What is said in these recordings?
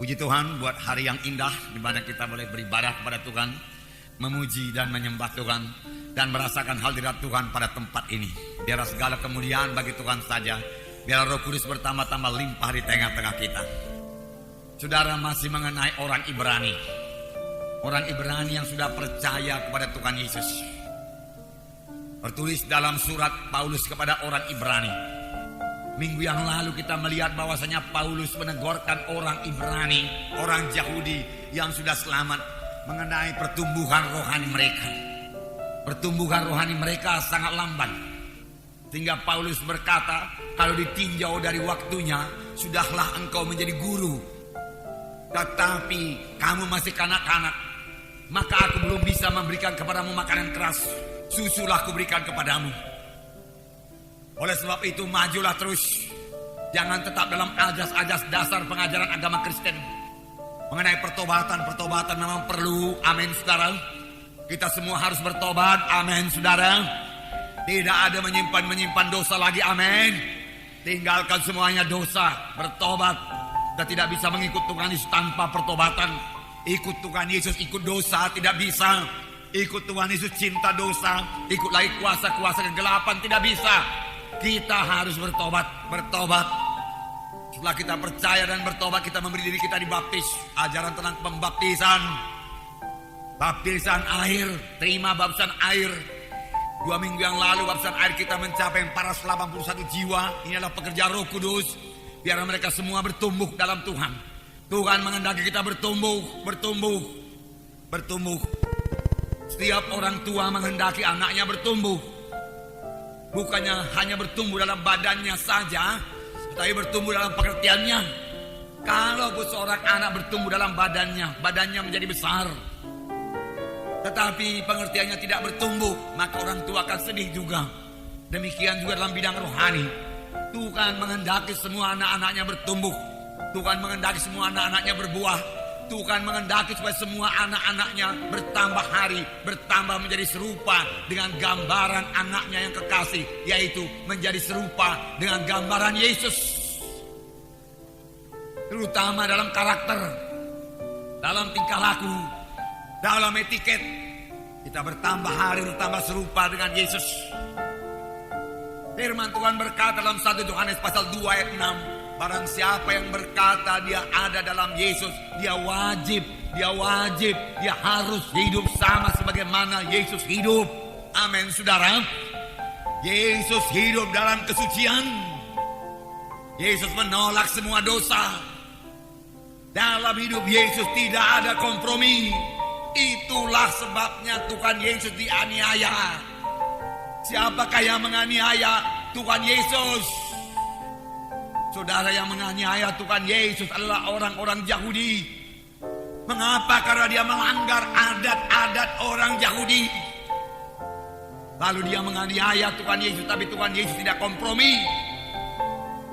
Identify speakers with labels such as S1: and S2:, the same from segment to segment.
S1: Puji Tuhan buat hari yang indah di mana kita boleh beribadah kepada Tuhan, memuji dan menyembah Tuhan, dan merasakan hadirat Tuhan pada tempat ini. Biar segala kemuliaan bagi Tuhan saja. Biar Roh Kudus bertambah-tambah limpah di tengah-tengah kita. Saudara, masih mengenai orang Ibrani. Orang Ibrani yang sudah percaya kepada Tuhan Yesus. Tertulis dalam surat Paulus kepada orang Ibrani. Minggu yang lalu kita melihat bahwasanya Paulus menegurkan orang Ibrani, orang Yahudi yang sudah selamat mengenai pertumbuhan rohani mereka. Pertumbuhan rohani mereka sangat lamban. Sehingga Paulus berkata, kalau ditinjau dari waktunya, sudahlah engkau menjadi guru. Tetapi kamu masih kanak-kanak, maka aku belum bisa memberikan kepadamu makanan keras. Susulah kuberikan kepadamu. Oleh sebab itu majulah terus. Jangan tetap dalam ajas-ajas dasar pengajaran agama Kristen. Mengenai pertobatan memang perlu. Amin saudara. Kita semua harus bertobat. Amin saudara. Tidak ada menyimpan dosa lagi. Amin. Tinggalkan semuanya dosa. Bertobat. Kita tidak bisa mengikut Tuhan Yesus tanpa pertobatan. Ikut Tuhan Yesus ikut dosa tidak bisa. Ikut Tuhan Yesus cinta dosa, ikut lagi kuasa-kuasa kegelapan tidak bisa. Kita harus bertobat. Setelah kita percaya dan bertobat, kita memberi diri kita dibaptis. Ajaran tentang pembaptisan. Baptisan air, terima baptisan air. 2 minggu yang lalu baptisan air kita mencapai 481 jiwa. Ini adalah pekerjaan Roh Kudus. Biar mereka semua bertumbuh dalam Tuhan. Tuhan menghendaki kita bertumbuh. Setiap orang tua menghendaki anaknya bertumbuh. Bukannya hanya bertumbuh dalam badannya saja, tetapi bertumbuh dalam pengertiannya. Kalau seorang anak bertumbuh dalam badannya menjadi besar, tetapi pengertiannya tidak bertumbuh, maka orang tua akan sedih juga. Demikian juga dalam bidang rohani. Tuhan menghendaki semua anak-anaknya bertumbuh. Tuhan menghendaki semua anak-anaknya berbuah. Tuhan menghendaki supaya semua anak-anaknya bertambah hari, bertambah menjadi serupa dengan gambaran anaknya yang kekasih, yaitu menjadi serupa dengan gambaran Yesus. Terutama dalam karakter, dalam tingkah laku, dalam etiket, kita bertambah hari, bertambah serupa dengan Yesus. Firman Tuhan berkata dalam 1 Yohanes pasal 2 ayat 6, barang siapa yang berkata dia ada dalam Yesus, dia harus hidup sama sebagaimana Yesus hidup. Amin saudara. Yesus hidup dalam kesucian. Yesus menolak semua dosa. Dalam hidup Yesus tidak ada kompromi. Itulah sebabnya Tuhan Yesus dianiaya. Siapakah yang menganiaya? Tuhan Yesus. Saudara, yang menganiaya Tuhan Yesus adalah orang-orang Yahudi. Mengapa? Karena dia melanggar adat-adat orang Yahudi. Lalu dia menganiaya Tuhan Yesus, tapi Tuhan Yesus tidak kompromi.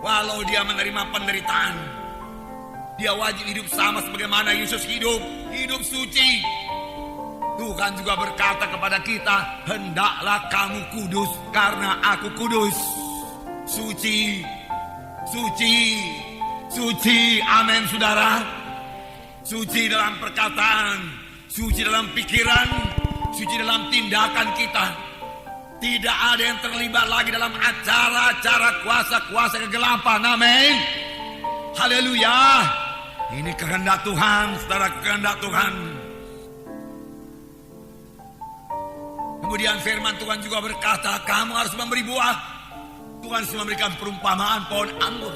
S1: Walau dia menerima penderitaan, dia wajib hidup sama sebagaimana Yesus hidup suci. Tuhan juga berkata kepada kita, hendaklah kamu kudus karena aku kudus. Suci. Amin saudara. Suci dalam perkataan, suci dalam pikiran, suci dalam tindakan kita. Tidak ada yang terlibat lagi dalam acara-acara kuasa-kuasa kegelapan. Amin. Haleluya. Ini kehendak Tuhan, saudara, kehendak Tuhan. Kemudian firman Tuhan juga berkata, kamu harus memberi buah. Tuhan sudah memberikan perumpamaan pohon anggur.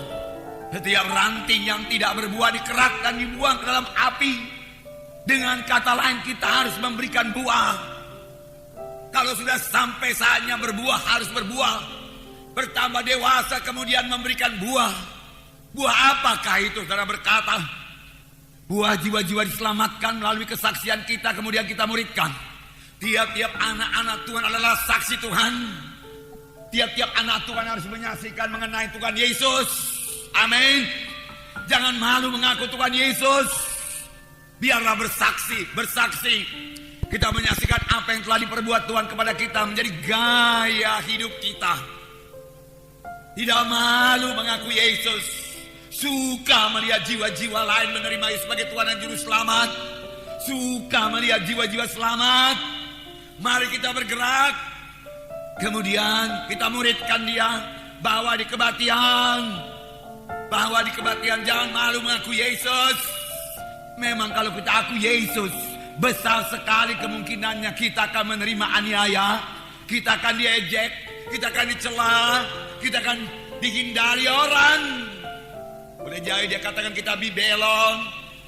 S1: Setiap ranting yang tidak berbuah dikerat dan dibuang ke dalam api. Dengan kata lain, kita harus memberikan buah. Kalau sudah sampai saatnya berbuah, harus berbuah. Bertambah dewasa kemudian memberikan buah. Buah apakah itu? Saudara berkata, buah jiwa-jiwa diselamatkan melalui kesaksian kita, kemudian kita muridkan. Tiap-tiap anak-anak Tuhan adalah saksi Tuhan. Tiap-tiap anak Tuhan harus menyaksikan mengenai Tuhan Yesus. Amin. Jangan malu mengaku Tuhan Yesus. Biarlah bersaksi. Kita menyaksikan apa yang telah diperbuat Tuhan kepada kita menjadi gaya hidup kita. Tidak malu mengaku Yesus. Suka melihat jiwa-jiwa lain menerima Yesus sebagai Tuhan dan Juru Selamat. Suka melihat jiwa-jiwa selamat. Mari kita bergerak. Kemudian kita muridkan dia. Bawa di kebaktian. Bawa di kebaktian. Jangan malu mengaku Yesus. Memang kalau kita aku Yesus, besar sekali kemungkinannya kita akan menerima aniaya. Kita akan diejek. Kita akan dicela. Kita akan dihindari orang. Boleh jadi dia katakan kita bibelon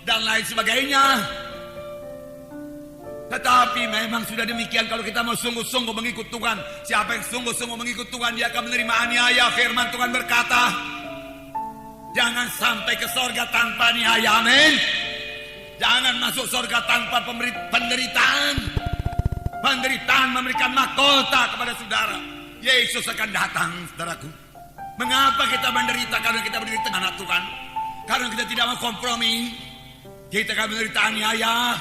S1: dan lain sebagainya. Tetapi memang sudah demikian. Kalau kita mau sungguh-sungguh mengikut Tuhan, siapa yang sungguh-sungguh mengikut Tuhan, dia akan menerima aniaya. Firman Tuhan berkata, jangan sampai ke sorga tanpa aniaya. Amin. Jangan masuk sorga tanpa penderitaan. Penderitaan memberikan mahkota kepada saudara. Yesus akan datang, saudaraku. Mengapa kita menderita? Karena kita menderita anak Tuhan. Karena kita tidak mau kompromi. Kita akan menderita aniaya.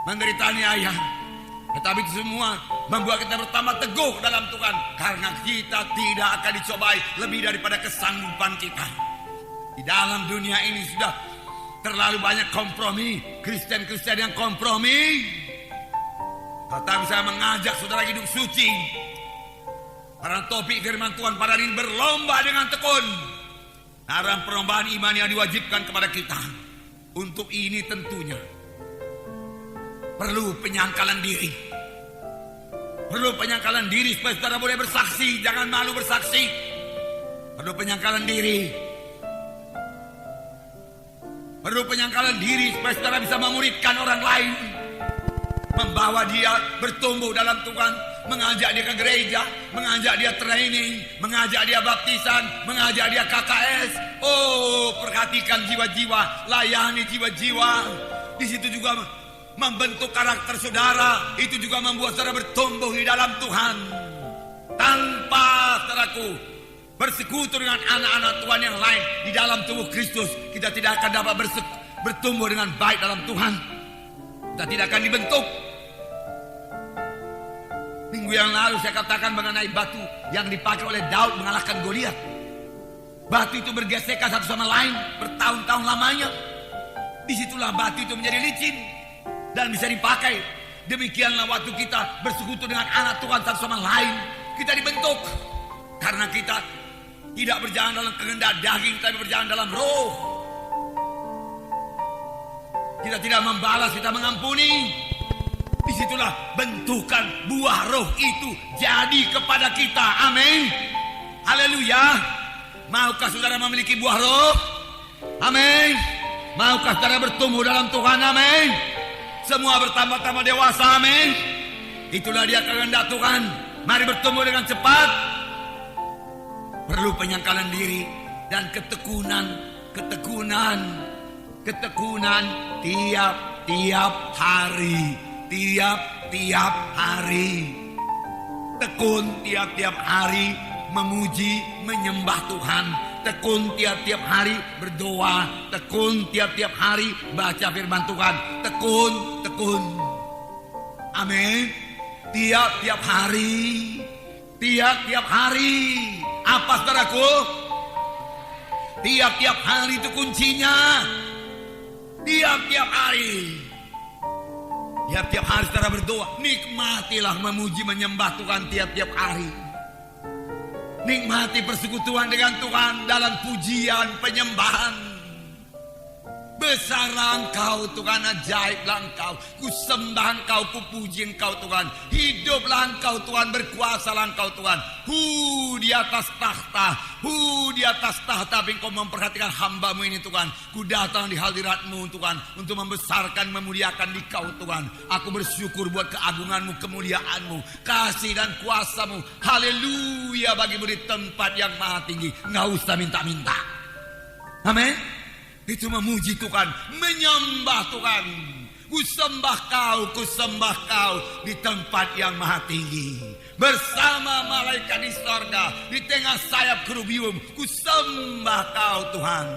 S1: Menderita aniaya. Tetapi itu semua membuat kita bertambah teguh dalam Tuhan. Karena kita tidak akan dicobai lebih daripada kesanggupan kita. Di dalam dunia ini sudah terlalu banyak kompromi. Kristen-Kristen yang kompromi. Tetapi saya mengajak saudara hidup suci. Karena topik firman Tuhan pada hari ini berlomba dengan tekun. Dalam perlombaan iman yang diwajibkan kepada kita. Untuk ini tentunya perlu penyangkalan diri. Perlu penyangkalan diri supaya saudara boleh bersaksi. Jangan malu bersaksi. Perlu penyangkalan diri. Perlu penyangkalan diri supaya saudara bisa memuridkan orang lain. Membawa dia bertumbuh dalam Tuhan. Mengajak dia ke gereja. Mengajak dia training. Mengajak dia baptisan. Mengajak dia KKS. Oh, perhatikan jiwa-jiwa. Layani jiwa-jiwa. Di situ juga membentuk karakter saudara. Itu juga membuat saudara bertumbuh di dalam Tuhan. Tanpa saudaraku bersekutu dengan anak-anak Tuhan yang lain di dalam tubuh Kristus, kita tidak akan dapat bertumbuh dengan baik dalam Tuhan. Kita tidak akan dibentuk. Minggu yang lalu saya katakan mengenai batu yang dipakai oleh Daud mengalahkan Goliat. Batu itu bergesekan satu sama lain bertahun-tahun lamanya. Disitulah batu itu menjadi licin dan bisa dipakai. Demikianlah waktu kita bersekutu dengan anak Tuhan satu sama lain, kita dibentuk. Karena kita tidak berjalan dalam kehendak daging, tapi berjalan dalam roh. Kita tidak membalas, kita mengampuni. Disitulah bentukan buah roh itu jadi kepada kita. Amin. Haleluya. Maukah saudara memiliki buah roh? Amin. Maukah saudara bertumbuh dalam Tuhan? Amin. Semua bertambah-tambah dewasa. Amin. Itulah dia kehendak Tuhan. Mari bertumbuh dengan cepat. Perlu penyangkalan diri dan ketekunan tiap-tiap hari. Tiap-tiap hari. Tekun tiap-tiap hari memuji, menyembah Tuhan. Tekun tiap-tiap hari berdoa. Tekun tiap-tiap hari baca firman Tuhan. Tekun. Amin. Tiap-tiap hari. Tiap-tiap hari. Apa saudaraku? Tiap-tiap hari itu kuncinya. Tiap-tiap hari. Tiap-tiap hari saudara berdoa. Nikmatilah memuji menyembah Tuhan tiap-tiap hari. Nikmati persekutuan dengan Tuhan dalam pujian penyembahan. Besarlah Engkau Tuhan, ajaiblah Engkau. Ku sembah Engkau, ku puji Engkau Tuhan. Hiduplah Engkau Tuhan, berkuasalah Engkau Tuhan. Di atas tahta. Di atas tahta. Tapi Engkau memperhatikan hamba-Mu ini Tuhan. Ku datang di hadirat-Mu Tuhan, untuk membesarkan, memuliakan Dikau Tuhan. Aku bersyukur buat keagungan-Mu, kemuliaan-Mu, kasih dan kuasa-Mu. Haleluya bagimu di tempat yang maha tinggi. Nggak usah minta-minta. Amin. Itu memuji Tuhan, menyembah Tuhan. Ku sembah kau di tempat yang maha tinggi. Bersama malaikat di sorga, di tengah sayap kerubium. Ku sembah kau Tuhan.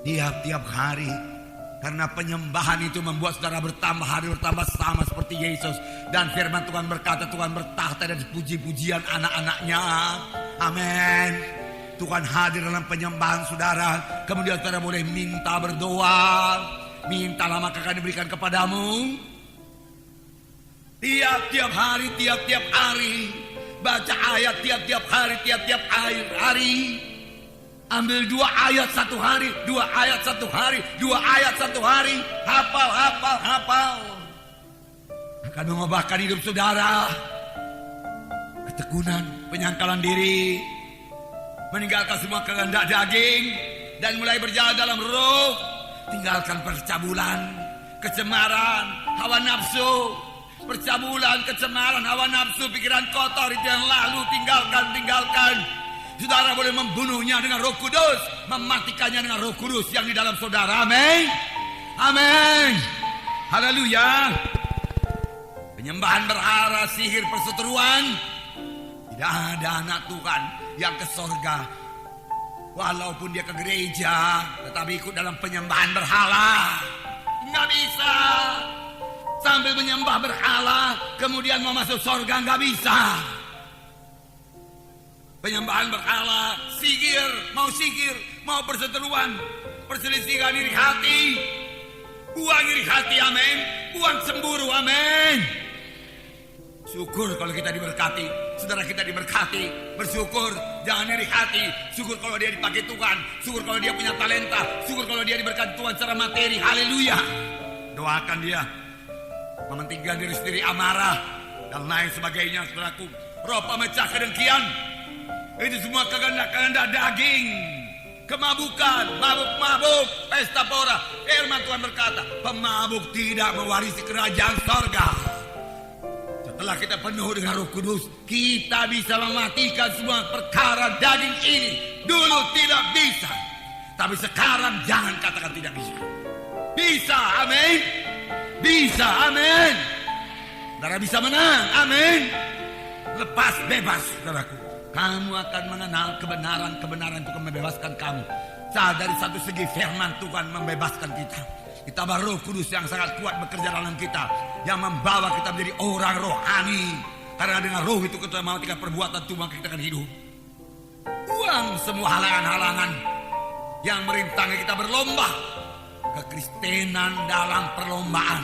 S1: Tiap-tiap hari. Karena penyembahan itu membuat saudara bertambah hari, bertambah sama seperti Yesus. Dan firman Tuhan berkata, Tuhan bertahta dan puji-pujian anak-anaknya. Amin. Tuhan hadir dalam penyembahan saudara. Kemudian saudara boleh minta berdoa. Mintalah maka akan diberikan kepadamu. Tiap-tiap hari. Baca ayat tiap-tiap hari. Ambil 2 ayat 1 hari. 2 ayat 1 hari. 2 ayat 1 hari. Hafal. Akan mengubahkan hidup saudara. Ketekunan, penyangkalan diri, meninggalkan semua kehendak daging dan mulai berjalan dalam roh. Tinggalkan percabulan, kecemaran, hawa nafsu. Percabulan, kecemaran, hawa nafsu, pikiran kotor itu yang lalu tinggalkan. Saudara boleh membunuhnya dengan Roh Kudus, mematikannya dengan Roh Kudus yang di dalam saudara. Amin. Haleluya. Penyembahan berhala, sihir, perseteruan. Tidak ada anak Tuhan yang ke sorga walaupun dia ke gereja tetapi ikut dalam penyembahan berhala. Nggak bisa. Sambil menyembah berhala kemudian mau masuk sorga, nggak bisa. Penyembahan berhala, sihir, mau perseteruan, perselisihan iri hati, buang iri hati, amin. Buang cemburu, amin. Syukur kalau kita diberkati, saudara kita diberkati, bersyukur, jangan iri hati. Syukur kalau dia dipakai Tuhan, syukur kalau dia punya talenta, syukur kalau dia diberkati Tuhan secara materi. Haleluya. Doakan dia, mementingkan diri sendiri, amarah dan lain sebagainya. Saudaraku, roh pemecah kedengkian, itu semua kehendak daging, kemabukan, mabuk, pesta pora. Firman Tuhan berkata, pemabuk tidak mewarisi kerajaan sorga. Setelah kita penuh dengan Roh Kudus, kita bisa mematikan semua perkara daging ini. Dulu tidak bisa, tapi sekarang jangan katakan tidak bisa. Bisa, amin. Bisa, amin. Saudara bisa menang, amin. Lepas bebas, saudaraku. Kamu akan mengenal kebenaran itu akan membebaskan kamu. Dari satu segi firman Tuhan membebaskan kita. Kita baru Roh Kudus yang sangat kuat bekerja dalam kita, yang membawa kita menjadi orang rohani. Karena dengan roh itu kita mematikan perbuatan Tuhan, maka kita akan hidup. Buang semua halangan-halangan yang merintangi kita berlomba. Kekristenan dalam perlombaan.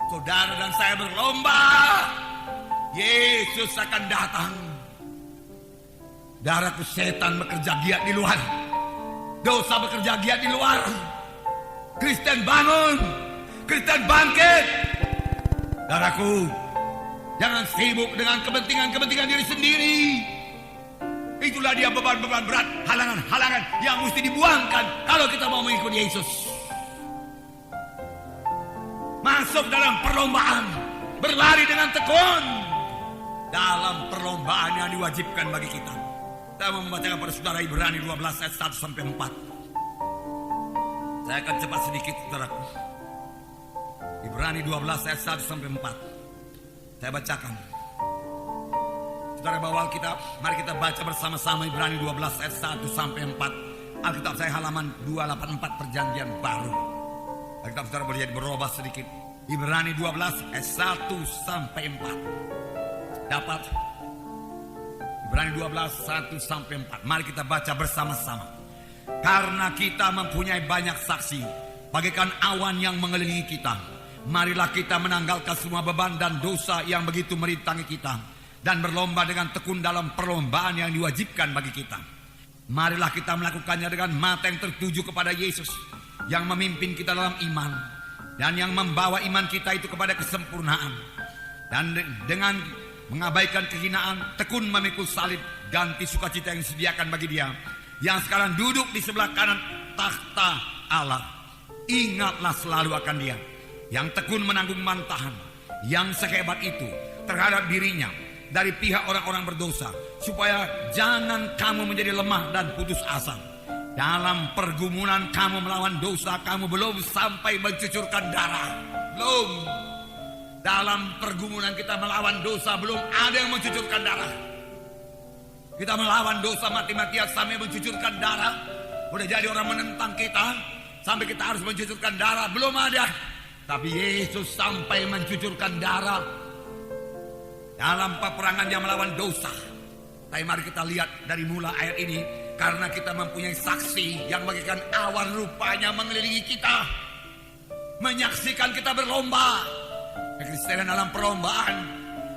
S1: Saudara dan saya berlomba. Yesus akan datang. Darahku, setan bekerja giat di luar. Dosa bekerja giat di luar. Kristen bangun. Kristen bangkit. Darahku, jangan sibuk dengan kepentingan diri sendiri. Itulah dia beban-beban berat, halangan-halangan yang mesti dibuangkan kalau kita mau mengikuti Yesus. Masuk dalam perlombaan, berlari dengan tekun dalam perlombaan yang diwajibkan bagi kita. Saya mau membacakan pada saudara Ibrani 12 ayat 1 sampai 4. Saya akan cepat sedikit, saudaraku. Ibrani 12 ayat 1 sampai 4. Saya bacakan. Saudara bawa Alkitab, mari kita baca bersama-sama Ibrani 12 ayat 1 sampai 4. Alkitab saya halaman 284 Perjanjian Baru. Alkitab saudara boleh jadi berubah sedikit. Ibrani 12 ayat 1 sampai 4. Dapat? Ibrani 12 1 sampai 4. Mari kita baca bersama-sama. Karena kita mempunyai banyak saksi, bagaikan awan yang mengelilingi kita, marilah kita menanggalkan semua beban dan dosa yang begitu merintangi kita, dan berlomba dengan tekun dalam perlombaan yang diwajibkan bagi kita. Marilah kita melakukannya dengan mata yang tertuju kepada Yesus, yang memimpin kita dalam iman, dan yang membawa iman kita itu kepada kesempurnaan. Dan dengan mengabaikan kehinaan, tekun memikul salib, ganti sukacita yang disediakan bagi dia, yang sekarang duduk di sebelah kanan takhta Allah. Ingatlah selalu akan dia, yang tekun menanggung bantahan yang sehebat itu terhadap dirinya dari pihak orang-orang berdosa, supaya jangan kamu menjadi lemah dan putus asa. Dalam pergumulan kamu melawan dosa, kamu belum sampai mencucurkan darah. Belum. Dalam pergumulan kita melawan dosa, belum ada yang mencucurkan darah. Kita melawan dosa mati-matian sampai mencucurkan darah. Udah jadi orang menentang kita sampai kita harus mencucurkan darah, belum ada. Tapi Yesus sampai mencucurkan darah dalam peperangan yang melawan dosa. Tapi mari kita lihat dari mula ayat ini. Karena kita mempunyai saksi yang bagaikan awan rupanya mengelilingi kita, menyaksikan kita berlomba. Kekristenan dalam perlombaan,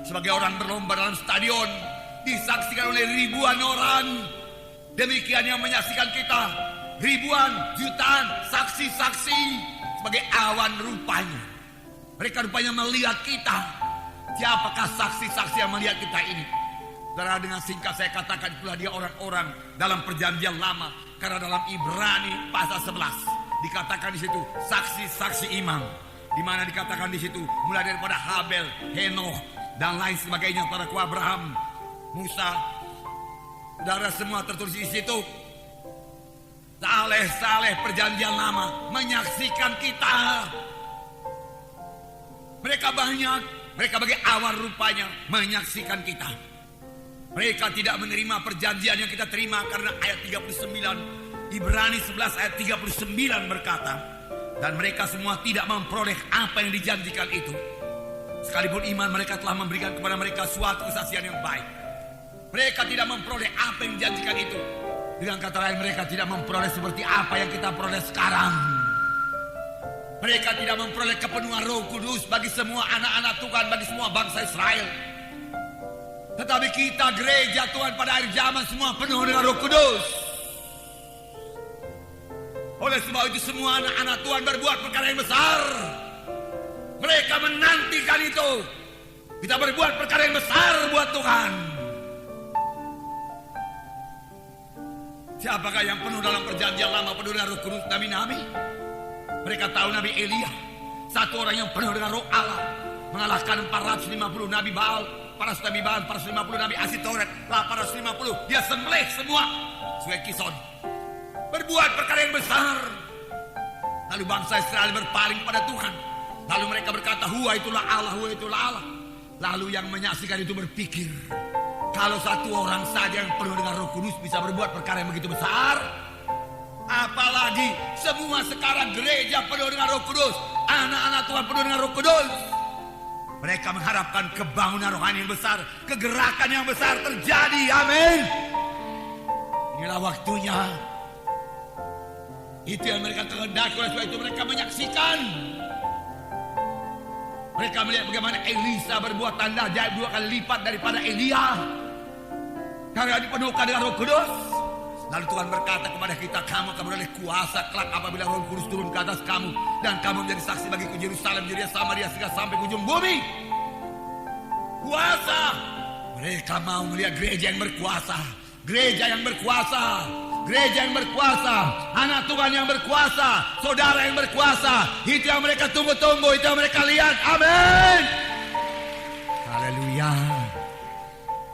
S1: sebagai orang berlomba dalam stadion, disaksikan oleh ribuan orang. Demikian yang menyaksikan kita, ribuan, jutaan saksi-saksi sebagai awan rupanya. Mereka rupanya melihat kita. Siapakah saksi-saksi yang melihat kita ini? Saudara, dengan singkat saya katakan itulah dia orang-orang dalam perjanjian lama. Karena dalam Ibrani pasal 11 dikatakan di situ saksi-saksi iman, di mana dikatakan di situ mulai daripada Habel, Henokh dan lain sebagainya, saudaraku Abraham, Musa, saudara, semua tertulis di situ. Saleh-saleh perjanjian lama menyaksikan kita. Mereka banyak, mereka bagai awan rupanya menyaksikan kita. Mereka tidak menerima perjanjian yang kita terima karena ayat 39 Ibrani 11 ayat 39 berkata, dan mereka semua tidak memperoleh apa yang dijanjikan itu, sekalipun iman mereka telah memberikan kepada mereka suatu kesaksian yang baik. Mereka tidak memperoleh apa yang dijanjikan itu. Dengan kata lain, mereka tidak memperoleh seperti apa yang kita peroleh sekarang. Mereka tidak memperoleh kepenuhan Roh Kudus bagi semua anak-anak Tuhan, bagi semua bangsa Israel. Tetapi kita gereja Tuhan pada akhir zaman semua penuh dengan Roh Kudus. Oleh sebab itu semua anak-anak Tuhan berbuat perkara yang besar. Mereka menantikan itu. Kita berbuat perkara yang besar buat Tuhan. Siapakah yang penuh dalam perjanjian lama penuh dengan Roh Kudus? Nabi-nabi. Mereka tahu Nabi Elia, satu orang yang penuh dengan Roh Allah, mengalahkan 450 Nabi Baal, 400 Nabi Baal, 450 Nabi Asitoret, 850. Dia sembelih semua sesuai Kison. Berbuat perkara yang besar. Lalu bangsa Israel berpaling pada Tuhan. Lalu mereka berkata, Huwa itulah Allah, Huwa itulah Allah. Lalu yang menyaksikan itu berpikir, kalau satu orang saja yang penuh dengan Roh Kudus bisa berbuat perkara yang begitu besar, apalagi semua sekarang gereja penuh dengan Roh Kudus, anak-anak Tuhan penuh dengan Roh Kudus. Mereka mengharapkan kebangunan rohani yang besar, kegerakan yang besar terjadi. Amin. Inilah waktunya. Itu yang mereka kehendaki. Oleh sebab itu mereka menyaksikan. Mereka melihat bagaimana Elisa berbuat tanda ajaib 2 kali lipat daripada Elia, karena dipenuhkan dengan Roh Kudus. Lalu Tuhan berkata kepada kita, kamu akan beroleh kuasa kelak apabila Roh Kudus turun ke atas kamu, dan kamu menjadi saksi bagiku Yerusalem, Judea, Samaria, hingga sampai ke ujung bumi. Kuasa. Mereka mau melihat gereja yang berkuasa, gereja yang berkuasa, gereja yang berkuasa, anak Tuhan yang berkuasa, saudara yang berkuasa. Itu yang mereka tunggu-tunggu, itu yang mereka lihat. Amin. Haleluya.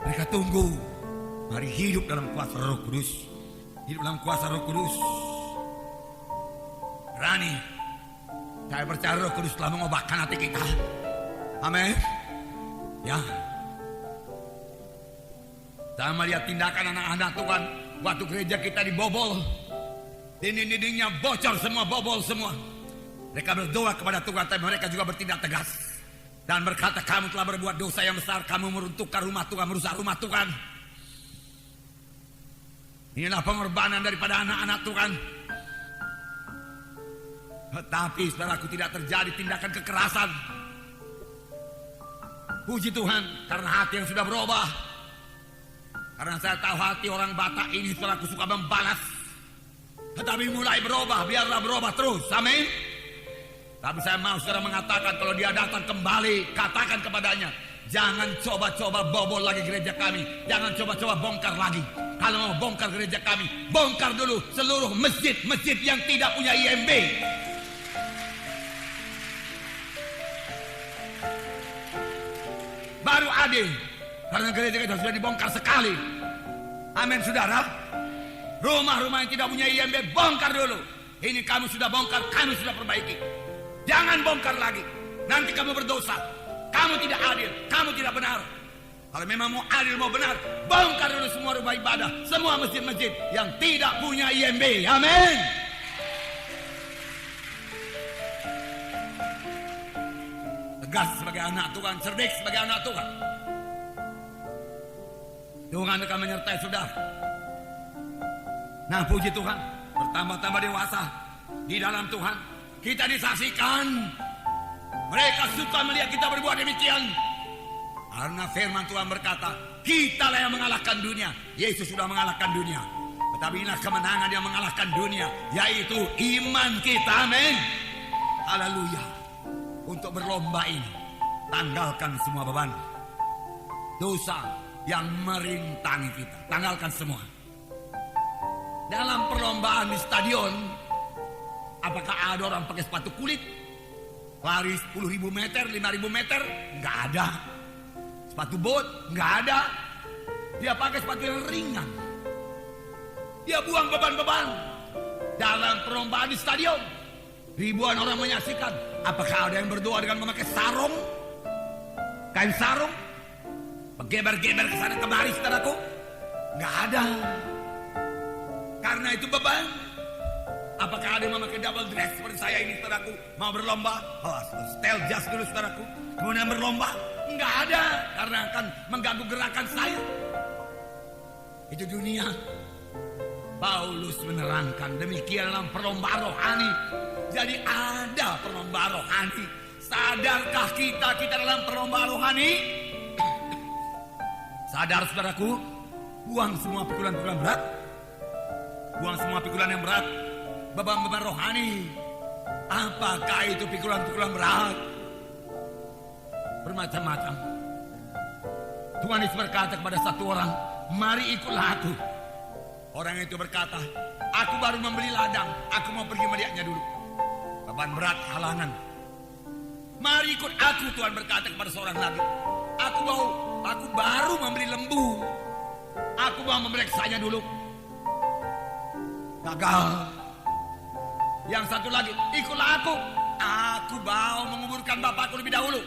S1: Mereka tunggu. Mari hidup dalam kuasa Roh Kudus. Hidup dalam kuasa Roh Kudus. Berani. Saya percaya Roh Kudus telah mengobatkan hati kita. Amin. Ya. Saya melihat tindakan anak-anak Tuhan waktu gereja kita dibobol. Dinding-dindingnya bocor semua, bobol semua. Mereka berdoa kepada Tuhan, tapi mereka juga bertindak tegas dan berkata, kamu telah berbuat dosa yang besar, kamu meruntuhkan rumah Tuhan, merusak rumah Tuhan. Inilah pengorbanan daripada anak-anak Tuhan. Tetapi saudaraku, tidak terjadi tindakan kekerasan. Puji Tuhan, karena hati yang sudah berubah. Karena saya tahu hati orang Batak ini, saudaraku, suka membalas. Tetapi mulai berubah, biarlah berubah terus. Amin. Tapi saya mau saudara mengatakan, kalau dia datang kembali, katakan kepadanya, jangan coba-coba bobol lagi gereja kami. Jangan coba-coba bongkar lagi. Kalau mau bongkar gereja kami, bongkar dulu seluruh masjid-masjid yang tidak punya IMB. Baru adil. Karena gereja kita sudah dibongkar sekali. Amin saudara. Rumah-rumah yang tidak punya IMB, bongkar dulu. Ini kamu sudah bongkar, kamu sudah perbaiki. Jangan bongkar lagi. Nanti kamu berdosa. Kamu tidak adil, kamu tidak benar. Kalau memang mau adil, mau benar, bongkar dulu semua rumah ibadah, semua masjid-masjid yang tidak punya IMB. Amin. Tegas sebagai anak Tuhan, cerdik sebagai anak Tuhan. Tuhan akan menyertai saudara. Nah, puji Tuhan, bertambah-tambah dewasa di dalam Tuhan. Kita disaksikan. Mereka suka melihat kita berbuat demikian. Karena firman Tuhan berkata, kitalah yang mengalahkan dunia. Yesus sudah mengalahkan dunia. Tetapi inilah kemenangan yang mengalahkan dunia, yaitu iman kita. Amin. Haleluya. Untuk berlomba ini, tanggalkan semua beban dosa yang merintangi kita. Tanggalkan semua. Dalam perlombaan di stadion, apakah ada orang pakai sepatu kulit? Lari 10.000 meter, 5.000 meter? Enggak ada. Sepatu bot? Enggak ada. Dia pakai sepatu yang ringan. Dia buang beban-beban. Dalam perlombaan di stadion, ribuan orang menyaksikan. Apakah ada yang berdoa dengan memakai sarung? Kain sarung? Bergeber-geber ke sana kemari, saudaraku? Enggak ada. Karena itu beban. Apakah ada yang memakai double dress seperti saya ini, saudaraku? Mau berlomba? Oh, style just dulu, saudaraku. Kemudian berlomba? Enggak ada. Karena akan mengganggu gerakan saya. Itu dunia. Paulus menerangkan demikian dalam perlombaan rohani. Jadi ada perlombaan rohani. Sadarkah kita dalam perlombaan rohani? Sadar, saudaraku? Buang semua pikulan-pikulan berat. Buang semua pikulan yang berat. Beban-beban rohani. Apakah itu pikulan-pikulan berat? Bermacam-macam. Tuhan Yesus berkata kepada satu orang, mari ikutlah aku. Orang itu berkata, aku baru membeli ladang, aku mau pergi melihatnya dulu. Beban berat, halangan. Mari ikut aku, Tuhan berkata kepada seorang lagi. Aku baru membeli lembu. Aku mau memeriksanya dulu. Gagal. Yang satu lagi, ikutlah aku. Aku mau menguburkan bapakku lebih dahulu.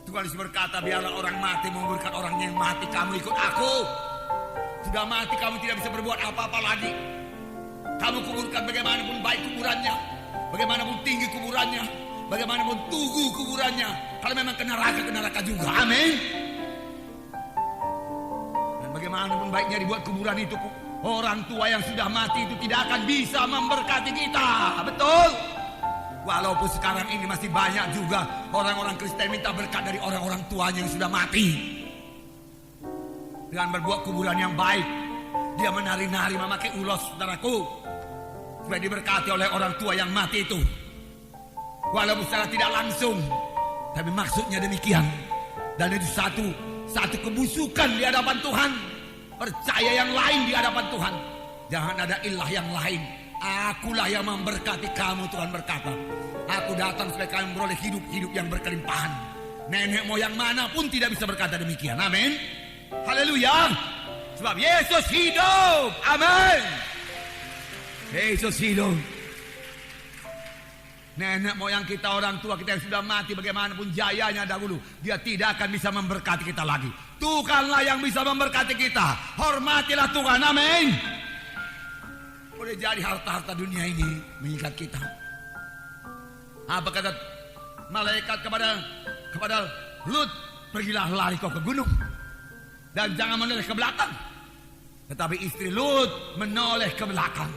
S1: Tuhan Yesus berkata, biarlah orang mati menguburkan orang yang mati. Kamu ikut aku. Sudah mati, kamu tidak bisa berbuat apa-apa lagi. Kamu kuburkan bagaimanapun baik kuburannya, bagaimanapun tinggi kuburannya, bagaimanapun tugu kuburannya. Kalau memang ke neraka juga. Amin. Dan bagaimanapun baiknya dibuat kuburan itu, orang tua yang sudah mati itu tidak akan bisa memberkati kita. Betul. Walaupun sekarang ini masih banyak juga orang-orang Kristen minta berkat dari orang-orang tuanya yang sudah mati. Dengan berbuat kuburan yang baik, dia menari-nari memakai ulos, saudaraku, supaya diberkati oleh orang tua yang mati itu. Walaupun secara tidak langsung, tapi maksudnya demikian. Dan itu satu kebusukan di hadapan Tuhan. Percaya yang lain di hadapan Tuhan. Jangan ada ilah yang lain. Akulah yang memberkati kamu, Tuhan berkata. Aku datang supaya kamu memperoleh hidup yang berkelimpahan. Nenek moyang manapun tidak bisa berkata demikian. Amin. Haleluya. Sebab Yesus hidup. Amin. Yesus hidup. Nenek moyang kita, orang tua kita yang sudah mati, bagaimanapun jayanya dahulu, dia tidak akan bisa memberkati kita lagi. Tuhanlah yang bisa memberkati kita. Hormatilah Tuhan. Amin. Boleh jadi harta-harta dunia ini mengikat kita. Apa kata malaikat kepada Lut? Pergilah lari kau ke gunung dan jangan menoleh ke belakang. Tetapi istri Lut menoleh ke belakang.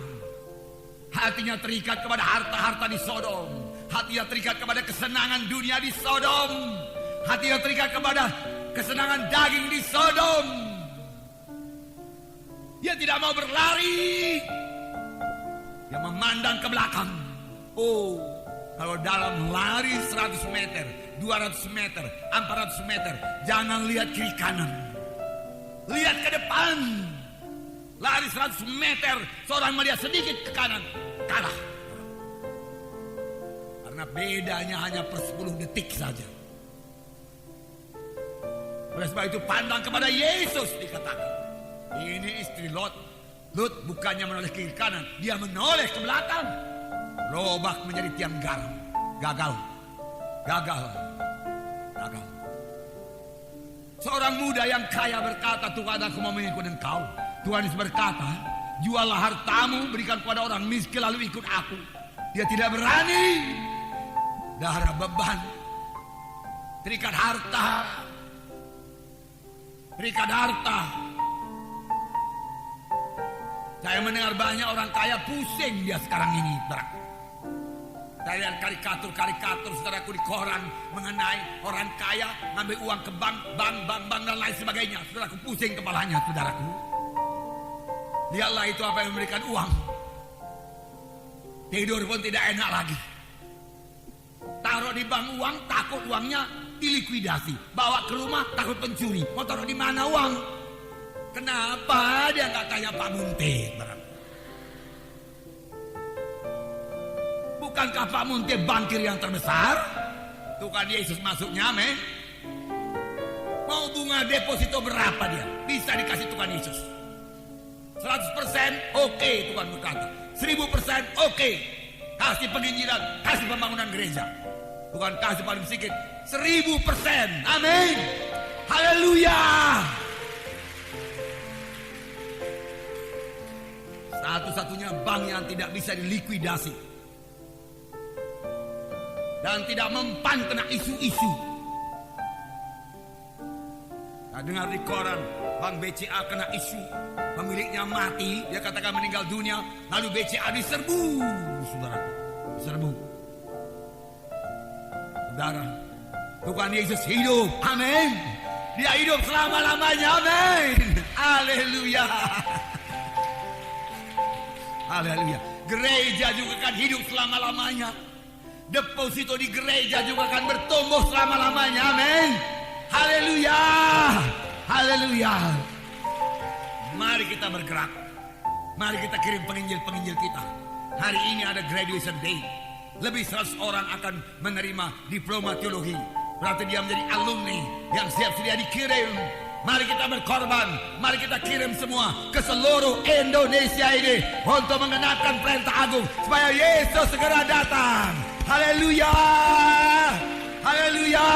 S1: Hatinya terikat kepada harta-harta di Sodom. Hatinya terikat kepada kesenangan dunia di Sodom. Hatinya terikat kepada kesenangan daging di Sodom. Dia tidak mau berlari. Dia memandang ke belakang. Oh, kalau dalam lari 100 meter, 200 meter, 400 meter, jangan lihat kiri kanan. Lihat ke depan. Lari 100 meter, seorang melihat sedikit ke kanan, kalah. Karena bedanya hanya per 10 detik saja. Oleh sebab itu pandang kepada Yesus dikatakan. Ini istri Lot. Lut bukannya menoleh ke kiri kanan, dia menoleh ke belakang. Lobak menjadi tiang garam. Gagal. Seorang muda yang kaya berkata, Tuhan, aku mau mengikut engkau. Tuhan Yesus berkata, juallah hartamu, berikan kepada orang miskin, lalu ikut aku. Dia tidak berani. Darah beban, terikat harta, Saya mendengar banyak orang kaya pusing dia sekarang ini, saudaraku. Saya lihat karikatur saudaraku di koran mengenai orang kaya ngambil uang ke bank dan lain sebagainya. Saudaraku pusing kepalanya, saudaraku. Lihatlah itu apa yang memberikan uang. Tidur pun tidak enak lagi. Taruh di bank uang, takut uangnya dilikuidasi. Bawa ke rumah, takut pencuri. Mau taruh di mana uang? Kenapa dia nggak tanya Pak Munte? Bukankah Pak Munte bankir yang terbesar? Tuhan Yesus masuknya, amin. Mau bunga deposito berapa dia? Bisa dikasih Tuhan Yesus. 100% oke, Tuhan berkata. 1000% oke. Kasih penginjilan, kasih pembangunan gereja. Tuhan kasih paling sedikit 1000%. Amin. Haleluya. Satu-satunya bank yang tidak bisa dilikuidasi dan tidak mempan kena isu-isu. Nah, dengar di koran, Bank BCA kena isu, pemiliknya mati, dia katakan meninggal dunia, lalu BCA diserbu, saudara, diserbu. Saudara, Tuhan Yesus hidup, amin. Dia hidup selama-lamanya, amin. Haleluya. Haleluya. Gereja juga akan hidup selama-lamanya. Deposito di gereja juga akan bertumbuh selama-lamanya. Amin. Haleluya. Haleluya. Mari kita bergerak. Mari kita kirim penginjil-penginjil kita. Hari ini ada graduation day. Lebih 100 orang akan menerima diploma teologi. Berarti dia menjadi alumni yang siap sedia dikirim. Mari kita berkorban, mari kita kirim semua ke seluruh Indonesia ini untuk mengenapkan perintah agung supaya Yesus segera datang. Haleluya, haleluya,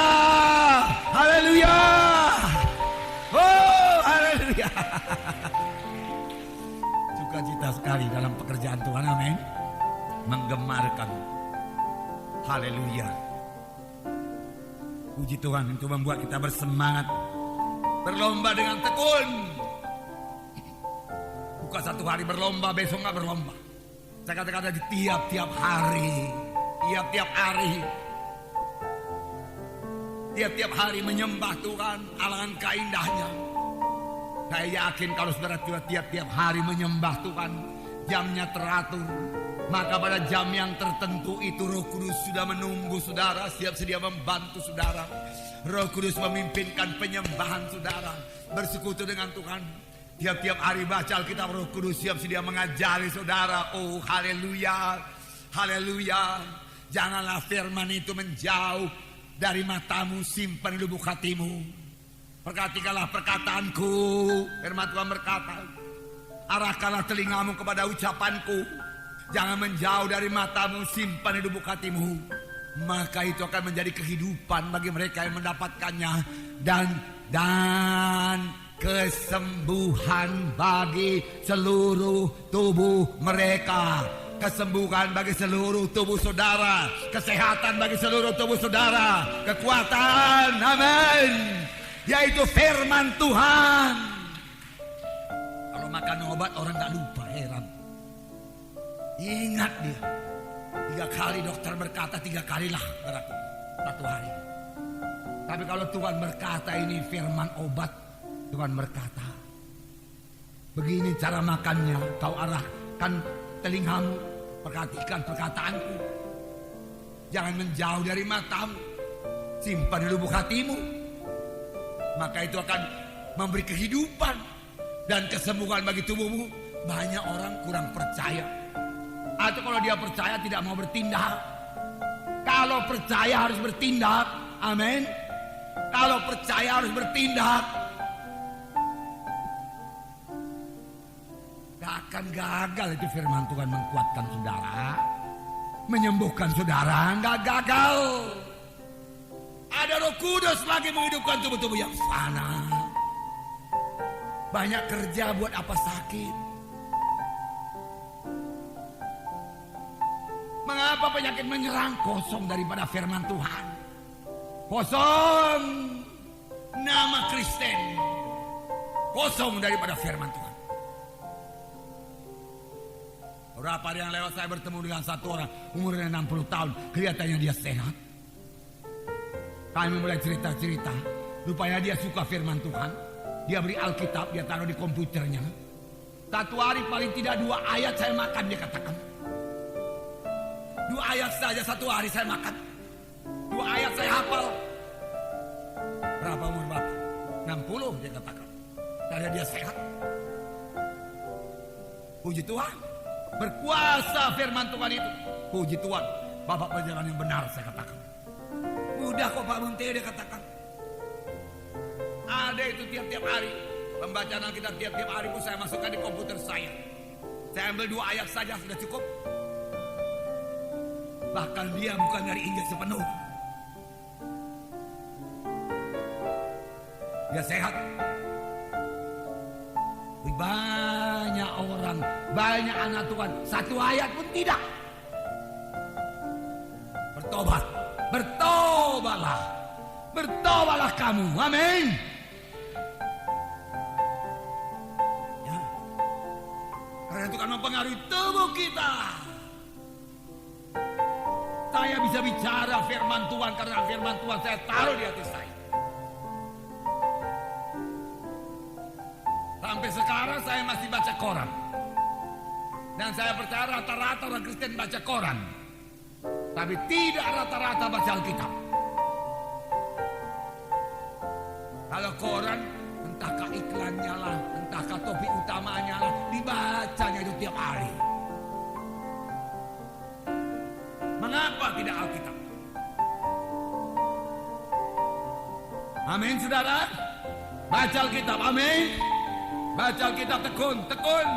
S1: haleluya, oh haleluya. Sukacita sekali dalam pekerjaan Tuhan, amin. Menggemarkan, haleluya. Puji Tuhan, itu membuat kita bersemangat. Berlomba dengan tekun. Bukan satu hari berlomba, besok gak berlomba. Saya katakan di tiap-tiap hari. Tiap-tiap hari. Tiap-tiap hari menyembah Tuhan. Alangkah indahnya. Saya yakin kalau saudara tiap-tiap hari menyembah Tuhan, jamnya teratur, maka pada jam yang tertentu itu Roh Kudus sudah menunggu saudara, siap sedia membantu saudara. Roh Kudus memimpinkan penyembahan saudara, bersekutu dengan Tuhan. Tiap-tiap hari baca Alkitab, Roh Kudus siap sedia mengajari saudara. Oh haleluya, haleluya. Janganlah firman itu menjauh dari matamu, simpan di lubuk hatimu. Perhatikanlah perkataanku, firman Tuhan berkata, arahkanlah telingamu kepada ucapanku. Jangan menjauh dari matamu, simpan di lubuk hatimu. Maka itu akan menjadi kehidupan bagi mereka yang mendapatkannya. Dan kesembuhan bagi seluruh tubuh mereka. Kesembuhan bagi seluruh tubuh saudara. Kesehatan bagi seluruh tubuh saudara. Kekuatan, amin. Yaitu firman Tuhan. Kalau makan obat orang gak lupa, heran. Ingat dia. 3 kali dokter berkata, 3 kalilah berarti 1 hari. Tapi kalau Tuhan berkata ini firman obat, Tuhan berkata, begini cara makannya, kau arahkan telingamu, perhatikan perkataanku. Jangan menjauh dari matamu, simpan di lubuk hatimu. Maka itu akan memberi kehidupan dan kesembuhan bagi tubuhmu. Banyak orang kurang percaya. Atau kalau dia percaya tidak mau bertindak. Kalau percaya harus bertindak. Amin. Kalau percaya harus bertindak. Gak akan gagal itu firman Tuhan menguatkan saudara. Menyembuhkan saudara. Gak gagal. Ada Roh Kudus lagi menghidupkan tubuh-tubuh yang fana. Banyak kerja buat apa sakit. Mengapa penyakit menyerang? Kosong daripada firman Tuhan. Kosong nama Kristen. Kosong daripada firman Tuhan. Beberapa hari yang lewat saya bertemu dengan satu orang umurnya 60 tahun. Kelihatannya dia sehat. Kami mulai cerita-cerita. Rupanya dia suka firman Tuhan. Dia beri Alkitab, dia taruh di komputernya. Satu hari paling tidak 2 ayat saya makan, dia katakan. 2 ayat saja satu hari saya makan. 2 ayat saya hafal. Berapa umur Bapak? 60 dia katakan. Karena dia sehat. Puji Tuhan. Berkuasa firman Tuhan itu. Puji Tuhan. Bapak berjalan yang benar saya katakan. Mudah kok Pak Munte dia katakan. Ada itu tiap-tiap hari. Pembacaan Alkitab tiap-tiap hari pun saya masukkan di komputer saya. Saya ambil 2 ayat saja sudah cukup. Bahkan dia bukan dari Injil sepenuh. Dia sehat. Banyak orang, banyak anak Tuhan, 1 ayat pun tidak. Bertobat, bertobatlah, bertobatlah kamu, amin. Ya, karena itu kan mempengaruhi tubuh kita. Saya bisa bicara firman Tuhan karena firman Tuhan saya taruh di hati saya. Sampai sekarang saya masih baca koran. Dan saya percaya rata-rata orang Kristen baca koran. Tapi tidak rata-rata baca Alkitab. Kalau koran, entahkah iklannya lah, entahkah topik utamanya lah, dibacanya itu tiap hari. Mengapa tidak Alkitab? Amin saudara. Baca Alkitab, amin. Baca Alkitab, tekun, tekun.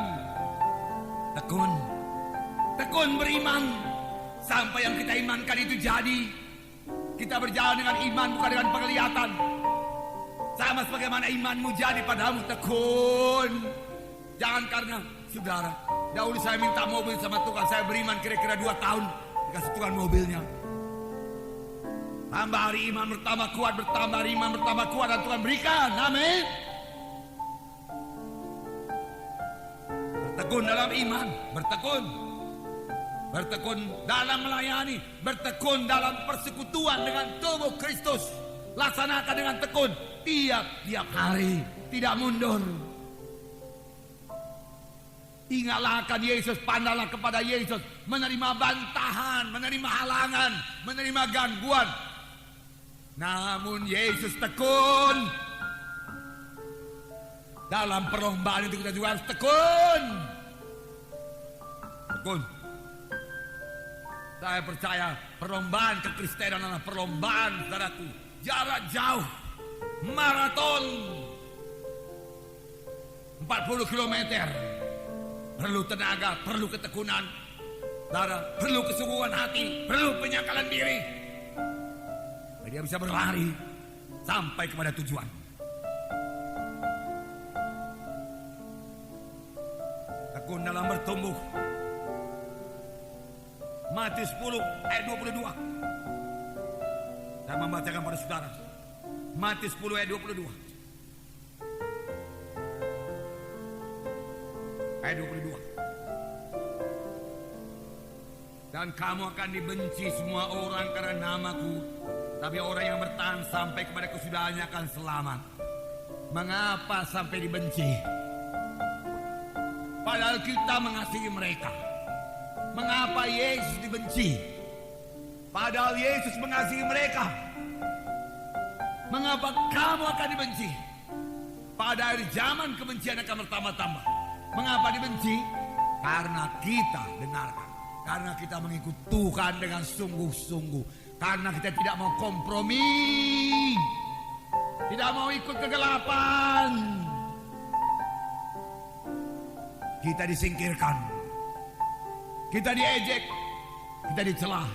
S1: Tekun. Tekun beriman. Sampai yang kita imankan itu jadi. Kita berjalan dengan iman bukan dengan penglihatan. Sama sebagaimana imanmu jadi padamu, tekun. Jangan karena, saudara, dahulu saya minta mobil sama Tuhan. Saya beriman kira-kira 2 tahun. Dikasih Tuhan mobilnya. Tambah hari iman bertambah kuat, bertambah hari iman bertambah kuat, dan Tuhan berikan, amin. Bertekun dalam iman, bertekun. Bertekun dalam melayani, bertekun dalam persekutuan dengan tubuh Kristus. Laksanakan dengan tekun tiap-tiap hari, tidak mundur. Ingatlah akan Yesus, pandanglah kepada Yesus, menerima bantahan, menerima halangan, menerima gangguan. Namun Yesus tekun. Dalam perlombaan itu kita juga harus tekun. Tekun. Saya percaya perlombaan kekristenan adalah perlombaan, saudaraku, jarak jauh, maraton 40 km. Perlu tenaga, perlu ketekunan, perlu kesungguhan hati, perlu penyakalan diri. Dia bisa berlari sampai kepada tujuan. Tekun dalam bertumbuh. Matius 10 ayat 22. Saya membacakan pada saudara. Matius 10 ayat 22. Ayat 22. Dan kamu akan dibenci semua orang karena namaku, tapi orang yang bertahan sampai kepada kesudahannya akan selamat. Mengapa sampai dibenci? Padahal kita mengasihi mereka. Mengapa Yesus dibenci? Padahal Yesus mengasihi mereka. Mengapa kamu akan dibenci? Pada akhir zaman kebencian akan bertambah-tambah. Mengapa dibenci? Karena kita dengarkan. Karena kita mengikut Tuhan dengan sungguh-sungguh. Karena kita tidak mau kompromi. Tidak mau ikut kegelapan. Kita disingkirkan. Kita diejek. Kita dicela.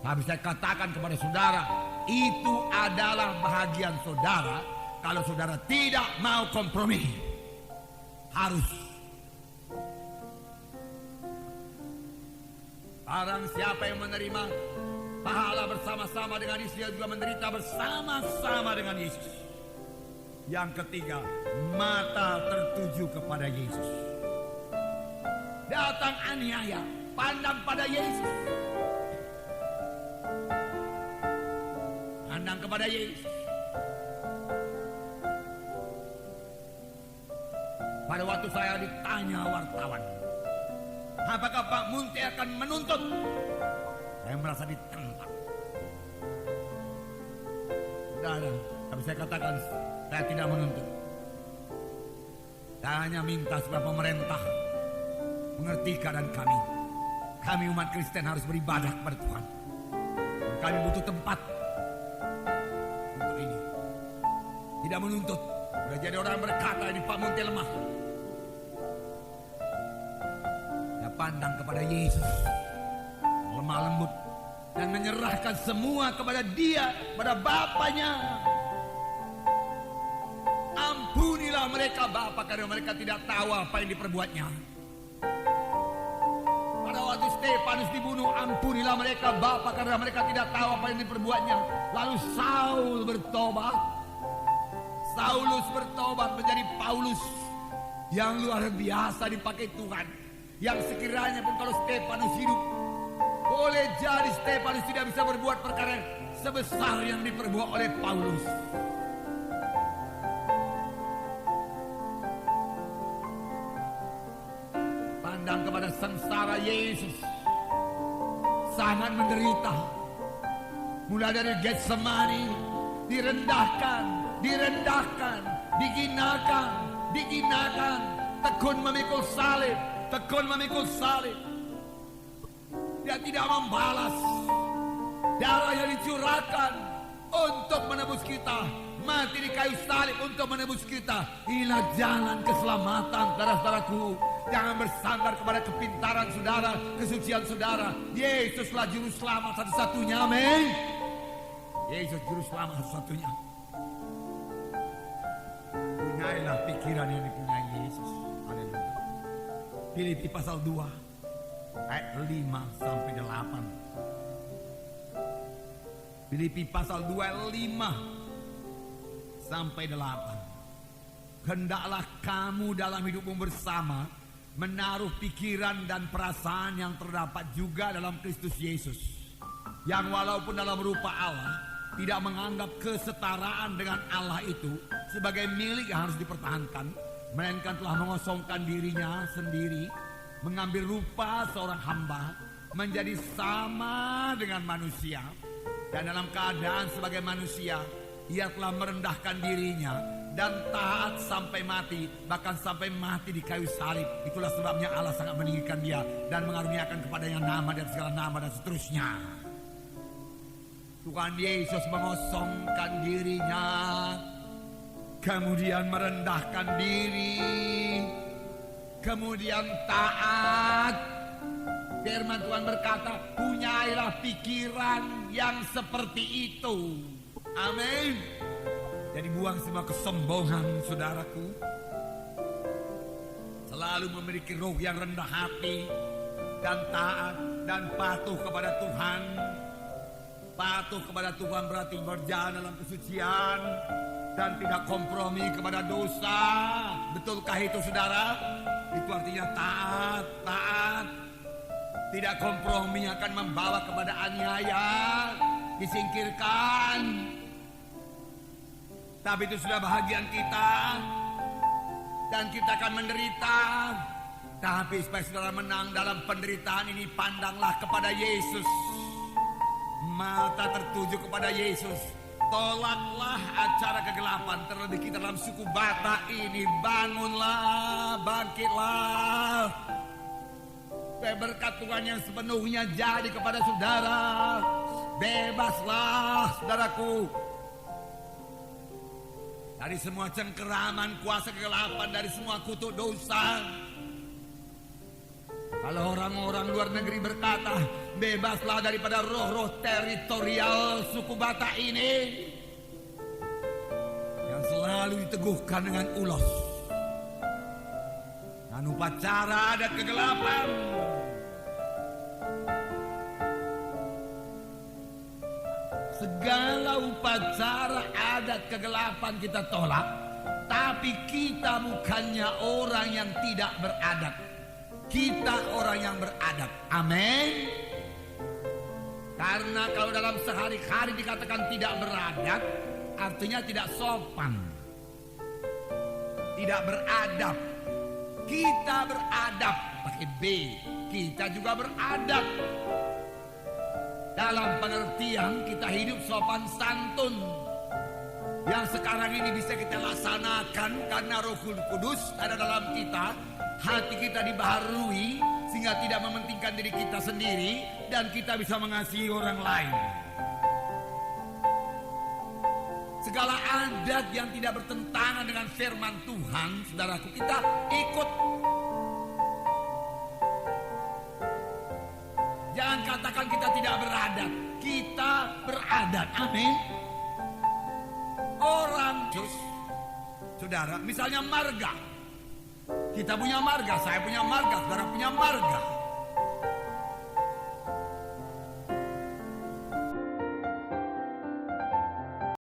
S1: Tapi saya katakan kepada saudara, itu adalah bahagian saudara kalau saudara tidak mau kompromi. Harus. Barang siapa yang menerima pahala bersama-sama dengan Yesus, dia juga menderita bersama-sama dengan Yesus. Yang ketiga, mata tertuju kepada Yesus. datang aniaya, pandang pada Yesus. Pandang kepada Yesus. Pada waktu saya ditanya wartawan, apakah Pak Munte akan menuntut? Saya merasa ditantang. Tidak, tapi saya katakan saya tidak menuntut. Saya hanya minta supaya pemerintah mengerti keadaan kami. Kami umat Kristen harus beribadah kepada Tuhan. Kami butuh tempat untuk ini. Tidak menuntut. Sudah jadi orang berkata ini Pak Munte lemah. Saya pandang kepada Yesus, lemah lembut, dan menyerahkan semua kepada Dia, pada Bapaknya. Ampunilah mereka Bapa, karena mereka tidak tahu apa yang diperbuatnya. Pada waktu Stefanus dibunuh, ampunilah mereka Bapa, karena mereka tidak tahu apa yang diperbuatnya. Lalu Saul bertobat. Saulus bertobat menjadi Paulus yang luar biasa dipakai Tuhan. Yang sekiranya pun kalau Stefanus hidup, boleh jadi Stefanus tidak bisa berbuat perkara sebesar yang diperbuat oleh Paulus. Pandang kepada sengsara Yesus, sangat menderita. Mulai dari Getsemani, direndahkan, diginakan, tekun memikul salib. Dia tidak membalas. Darah yang dicurahkan untuk menebus kita, mati di kayu salib untuk menebus kita. Inilah jalan keselamatan, saudara-saudaraku. Jangan bersandar kepada kepintaran saudara, kesucian saudara. Yesuslah juru selamat satu-satunya. Amin. Yesus juru selamat satu-satunya. Punyailah pikiran yang dipunyai Yesus. Haleluya. Filipi pasal 2 ayat 5 sampai 8. Filipi pasal 2 ayat 5 sampai 8. Hendaklah kamu dalam hidupmu bersama menaruh pikiran dan perasaan yang terdapat juga dalam Kristus Yesus, yang walaupun dalam rupa Allah tidak menganggap kesetaraan dengan Allah itu sebagai milik yang harus dipertahankan, melainkan telah mengosongkan dirinya sendiri, mengambil rupa seorang hamba, menjadi sama dengan manusia, dan dalam keadaan sebagai manusia ia telah merendahkan dirinya dan taat sampai mati, bahkan sampai mati di kayu salib. Itulah sebabnya Allah sangat meninggikan dia dan mengaruniakan kepadanya nama dan segala nama dan seterusnya. Tuhan Yesus mengosongkan dirinya, kemudian merendahkan diri, kemudian taat. Firman Tuhan berkata, punyailah pikiran yang seperti itu. Amin. Jadi buang semua kesombongan, saudaraku. Selalu memiliki roh yang rendah hati dan taat dan patuh kepada Tuhan. Patuh kepada Tuhan berarti berjalan dalam kesucian dan tidak kompromi kepada dosa. Betulkah itu, saudara? Itu artinya taat. Tidak kompromi akan membawa kepada aniaya, disingkirkan. Tapi itu sudah bahagian kita, dan kita akan menderita. Tapi supaya saudara menang dalam penderitaan ini, pandanglah kepada Yesus. Mata tertuju kepada Yesus. Tolaklah acara kegelapan, terlebih kita dalam suku Batak ini. Bangunlah, bangkitlah. Supaya berkat Tuhan yang sepenuhnya jadi kepada saudara. Bebaslah, saudaraku, dari semua cengkeraman kuasa kegelapan, dari semua kutuk dosa. Kalau orang-orang luar negeri berkata, bebaslah daripada roh-roh teritorial suku Batak ini yang selalu diteguhkan dengan ulos dan upacara adat kegelapan. Segala upacara adat kegelapan kita tolak. Tapi kita bukannya orang yang tidak beradat. Kita orang yang beradab. Amin. Karena kalau dalam sehari-hari dikatakan tidak beradab, artinya tidak sopan, tidak beradab. Kita beradab pakai B. Kita juga beradab dalam pengertian kita hidup sopan santun, yang sekarang ini bisa kita laksanakan karena Roh Kudus ada dalam kita. Hati kita dibaharui sehingga tidak mementingkan diri kita sendiri, dan kita bisa mengasihi orang lain. Segala adat yang tidak bertentangan dengan firman Tuhan, saudaraku, kita ikut. Jangan katakan kita tidak beradab. Kita beradab. Amin. Orang saudara, misalnya marga. Kita punya marga, saya punya marga, saudara punya marga.